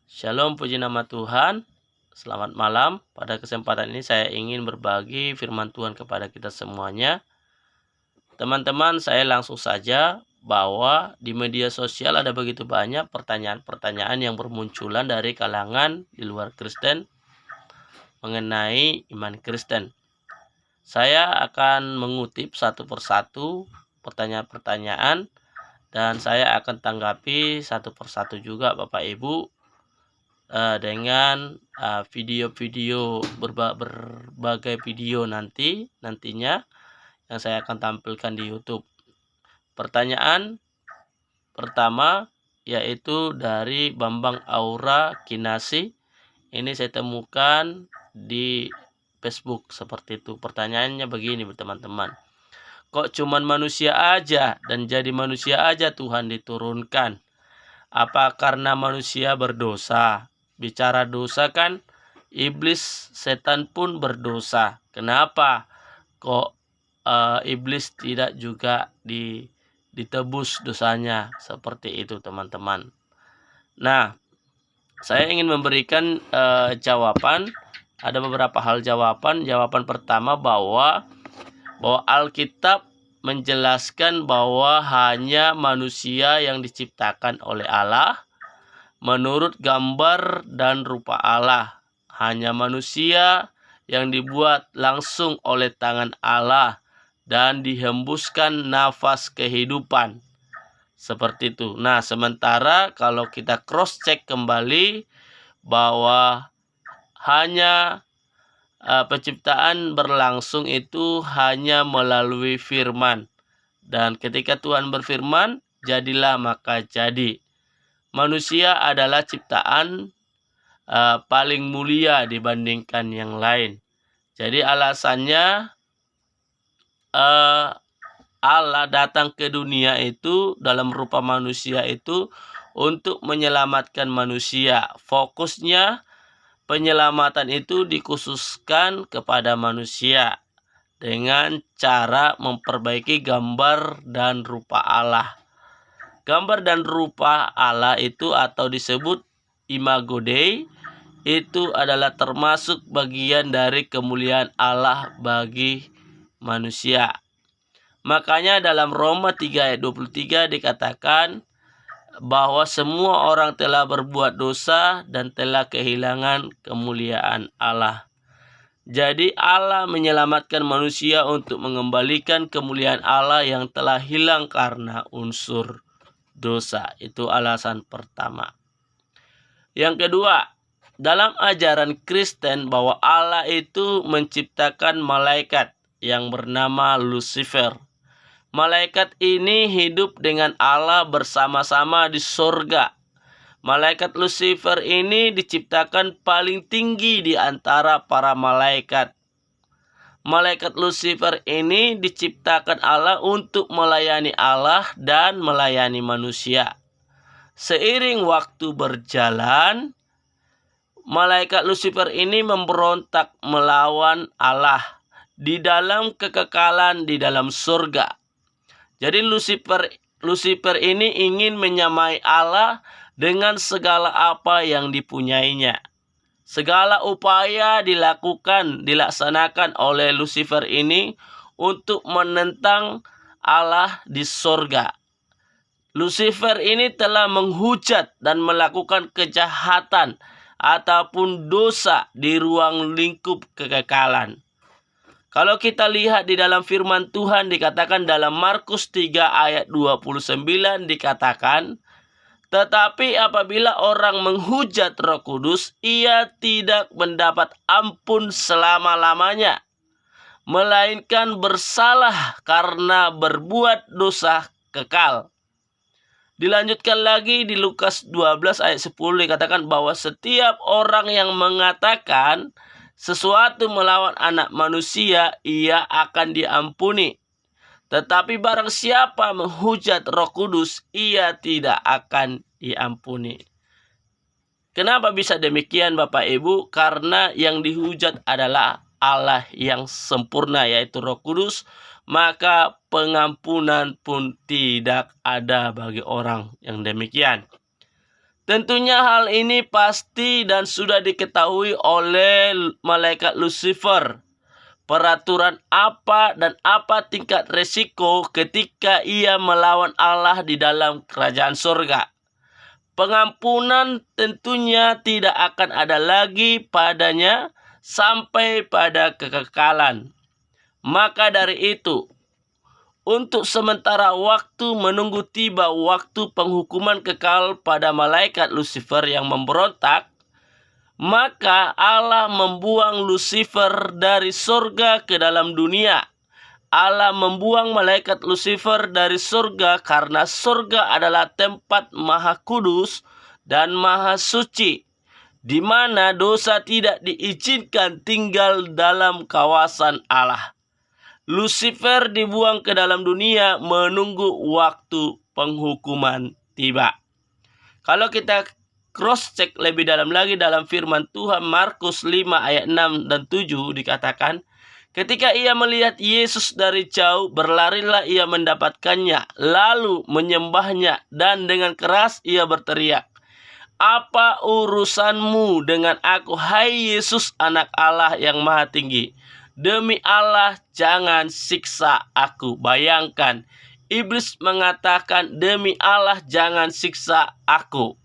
Shalom, puji nama Tuhan. Selamat malam. Pada kesempatan ini saya ingin berbagi firman Tuhan kepada kita semuanya. Teman-teman, saya langsung saja bahwa di media sosial ada begitu banyak pertanyaan-pertanyaan yang bermunculan dari kalangan di luar Kristen mengenai iman Kristen. Saya akan mengutip satu persatu pertanyaan-pertanyaan dan saya akan tanggapi satu persatu juga Bapak Ibu dengan video-video berbagai video nantinya yang saya akan tampilkan di YouTube. Pertanyaan pertama yaitu dari Bambang Aura Kinasi. Ini saya temukan di Facebook seperti itu. Pertanyaannya begini teman-teman. Kok cuman manusia aja dan jadi manusia aja Tuhan diturunkan? Apa karena manusia berdosa? Bicara dosa kan iblis, setan pun berdosa. Kenapa kok iblis tidak juga ditebus dosanya? Seperti itu teman-teman. Nah, saya ingin memberikan jawaban. Ada beberapa hal jawaban. Jawaban pertama bahwa Alkitab menjelaskan bahwa hanya manusia yang diciptakan oleh Allah menurut gambar dan rupa Allah. Hanya manusia yang dibuat langsung oleh tangan Allah dan dihembuskan nafas kehidupan. Seperti itu. Nah, sementara kalau kita cross check kembali bahwa hanya penciptaan berlangsung itu hanya melalui firman. Dan ketika Tuhan berfirman, jadilah maka jadi. Manusia adalah ciptaan paling mulia dibandingkan yang lain. Jadi alasannya Allah datang ke dunia itu dalam rupa manusia itu untuk menyelamatkan manusia. Fokusnya penyelamatan itu dikhususkan kepada manusia dengan cara memperbaiki gambar dan rupa Allah. Gambar dan rupa Allah itu atau disebut imago Dei itu adalah termasuk bagian dari kemuliaan Allah bagi manusia. Makanya dalam Roma 3 ayat 23 dikatakan bahwa semua orang telah berbuat dosa dan telah kehilangan kemuliaan Allah. Jadi Allah menyelamatkan manusia untuk mengembalikan kemuliaan Allah yang telah hilang karena unsur dosa. Itu alasan pertama. Yang kedua, dalam ajaran Kristen bahwa Allah itu menciptakan malaikat yang bernama Lucifer. Malaikat ini hidup dengan Allah bersama-sama di surga. Malaikat Lucifer ini diciptakan paling tinggi di antara para malaikat. Malaikat Lucifer ini diciptakan Allah untuk melayani Allah dan melayani manusia. Seiring waktu berjalan, malaikat Lucifer ini memberontak melawan Allah di dalam kekekalan di dalam surga. Jadi Lucifer ini ingin menyamai Allah dengan segala apa yang dipunyainya. Segala upaya dilaksanakan oleh Lucifer ini untuk menentang Allah di surga. Lucifer ini telah menghujat dan melakukan kejahatan ataupun dosa di ruang lingkup kekekalan. Kalau kita lihat di dalam firman Tuhan dikatakan dalam Markus 3 ayat 29 dikatakan, tetapi apabila orang menghujat Roh Kudus, ia tidak mendapat ampun selama-lamanya, melainkan bersalah karena berbuat dosa kekal. Dilanjutkan lagi di Lukas 12 ayat 10 dikatakan bahwa setiap orang yang mengatakan sesuatu melawan anak manusia, ia akan diampuni. Tetapi barang siapa menghujat Roh Kudus, ia tidak akan diampuni. Kenapa bisa demikian Bapak Ibu? Karena yang dihujat adalah Allah yang sempurna, yaitu Roh Kudus. Maka pengampunan pun tidak ada bagi orang yang demikian. Tentunya hal ini pasti dan sudah diketahui oleh malaikat Lucifer. Peraturan apa dan apa tingkat resiko ketika ia melawan Allah di dalam kerajaan surga. Pengampunan tentunya tidak akan ada lagi padanya sampai pada kekekalan. Maka dari itu, untuk sementara waktu menunggu tiba waktu penghukuman kekal pada malaikat Lucifer yang memberontak, maka Allah membuang Lucifer dari surga ke dalam dunia. Allah membuang malaikat Lucifer dari surga karena surga adalah tempat maha kudus dan maha suci, di mana dosa tidak diizinkan tinggal dalam kawasan Allah. Lucifer dibuang ke dalam dunia menunggu waktu penghukuman tiba. Kalau kita cross check lebih dalam lagi dalam firman Tuhan Markus 5 ayat 6 dan 7 dikatakan, ketika ia melihat Yesus dari jauh, berlarilah ia mendapatkannya, lalu menyembahnya, dan dengan keras ia berteriak, "Apa urusanmu dengan aku, hai Yesus, anak Allah yang maha tinggi? Demi Allah, jangan siksa aku." Bayangkan, iblis mengatakan, "Demi Allah, jangan siksa aku."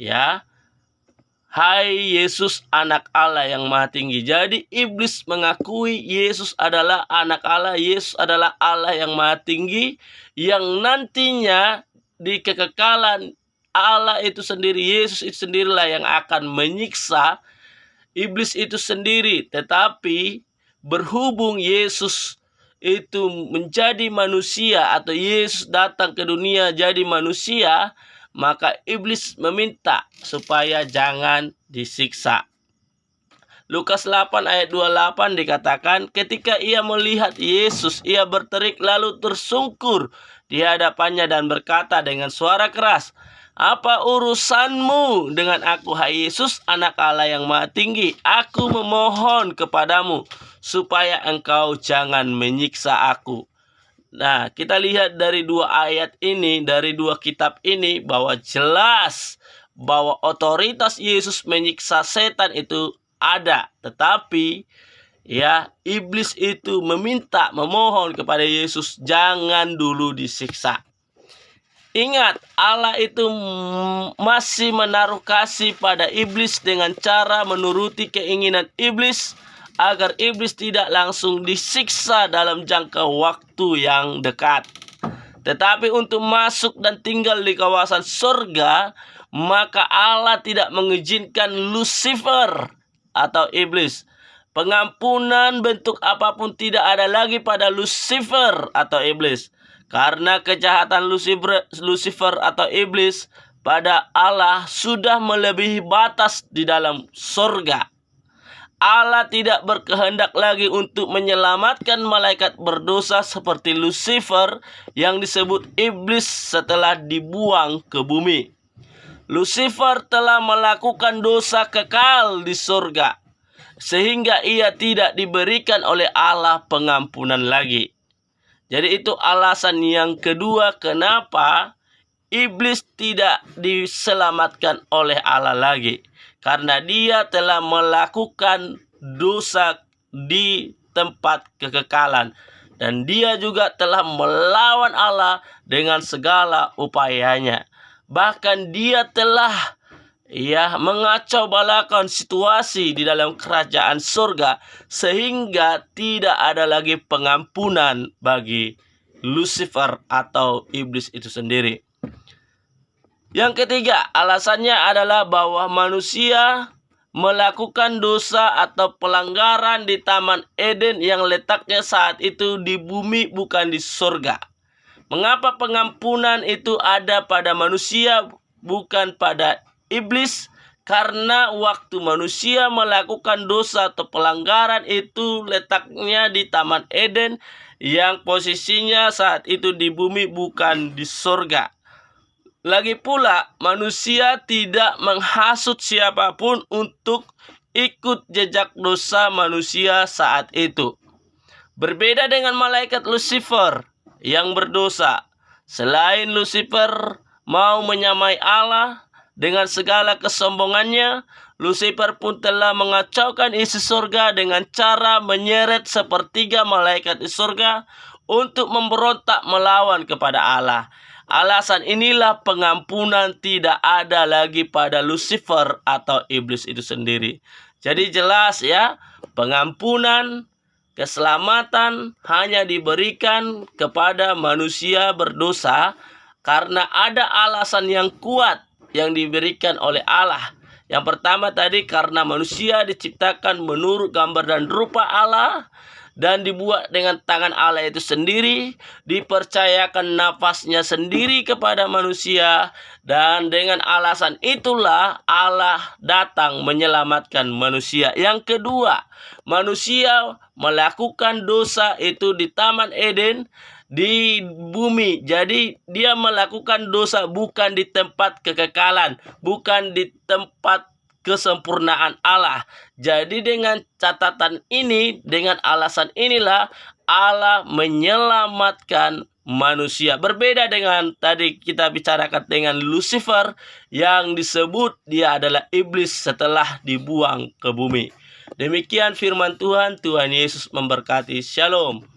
Ya, hai Yesus, anak Allah yang maha tinggi. Jadi iblis mengakui Yesus adalah anak Allah, Yesus adalah Allah yang maha tinggi, yang nantinya di kekekalan Allah itu sendiri, Yesus itu sendirilah yang akan menyiksa iblis itu sendiri. Tetapi berhubung Yesus itu menjadi manusia atau Yesus datang ke dunia jadi manusia, maka iblis meminta supaya jangan disiksa. Lukas 8 ayat 28 dikatakan, ketika ia melihat Yesus, ia berterik lalu tersungkur di hadapannya dan berkata dengan suara keras, "Apa urusanmu dengan aku, hai Yesus, anak Allah yang maha tinggi? Aku memohon kepadamu supaya engkau jangan menyiksa aku." Nah, kita lihat dari dua ayat ini, dari dua kitab ini, bahwa jelas bahwa otoritas Yesus menyiksa setan itu ada. Tetapi ya, iblis itu memohon kepada Yesus jangan dulu disiksa. Ingat, Allah itu masih menaruh kasih pada iblis dengan cara menuruti keinginan iblis, agar iblis tidak langsung disiksa dalam jangka waktu yang dekat. Tetapi untuk masuk dan tinggal di kawasan surga, maka Allah tidak mengizinkan Lucifer atau iblis. Pengampunan bentuk apapun tidak ada lagi pada Lucifer atau iblis. Karena kejahatan Lucifer atau iblis pada Allah sudah melebihi batas di dalam surga. Allah tidak berkehendak lagi untuk menyelamatkan malaikat berdosa seperti Lucifer yang disebut iblis setelah dibuang ke bumi. Lucifer telah melakukan dosa kekal di surga, sehingga ia tidak diberikan oleh Allah pengampunan lagi. Jadi itu alasan yang kedua kenapa iblis tidak diselamatkan oleh Allah lagi. Karena dia telah melakukan dosa di tempat kekekalan. Dan dia juga telah melawan Allah dengan segala upayanya. Bahkan dia telah mengacau balakan situasi di dalam kerajaan surga, sehingga tidak ada lagi pengampunan bagi Lucifer atau iblis itu sendiri. Yang ketiga, alasannya adalah bahwa manusia melakukan dosa atau pelanggaran di Taman Eden yang letaknya saat itu di bumi bukan di surga. Mengapa pengampunan itu ada pada manusia bukan pada iblis? Karena waktu manusia melakukan dosa atau pelanggaran itu letaknya di Taman Eden yang posisinya saat itu di bumi bukan di surga. Lagi pula manusia tidak menghasut siapapun untuk ikut jejak dosa manusia saat itu. Berbeda dengan malaikat Lucifer yang berdosa. Selain Lucifer mau menyamai Allah dengan segala kesombongannya, Lucifer pun telah mengacaukan isi surga dengan cara menyeret sepertiga malaikat di surga untuk memberontak melawan kepada Allah. Alasan inilah pengampunan tidak ada lagi pada Lucifer atau iblis itu sendiri. Jadi jelas ya, pengampunan, keselamatan hanya diberikan kepada manusia berdosa karena ada alasan yang kuat yang diberikan oleh Allah. Yang pertama tadi, karena manusia diciptakan menurut gambar dan rupa Allah dan dibuat dengan tangan Allah itu sendiri, dipercayakan nafasnya sendiri kepada manusia, dan dengan alasan itulah Allah datang menyelamatkan manusia. Yang kedua, manusia melakukan dosa itu di Taman Eden, di bumi. Jadi dia melakukan dosa bukan di tempat kekekalan, bukan di tempat kesempurnaan Allah. Jadi dengan catatan ini, dengan alasan inilah Allah menyelamatkan manusia. Berbeda dengan tadi kita bicarakan dengan Lucifer yang disebut dia adalah iblis setelah dibuang ke bumi. Demikian firman Tuhan. Tuhan Yesus memberkati. Shalom.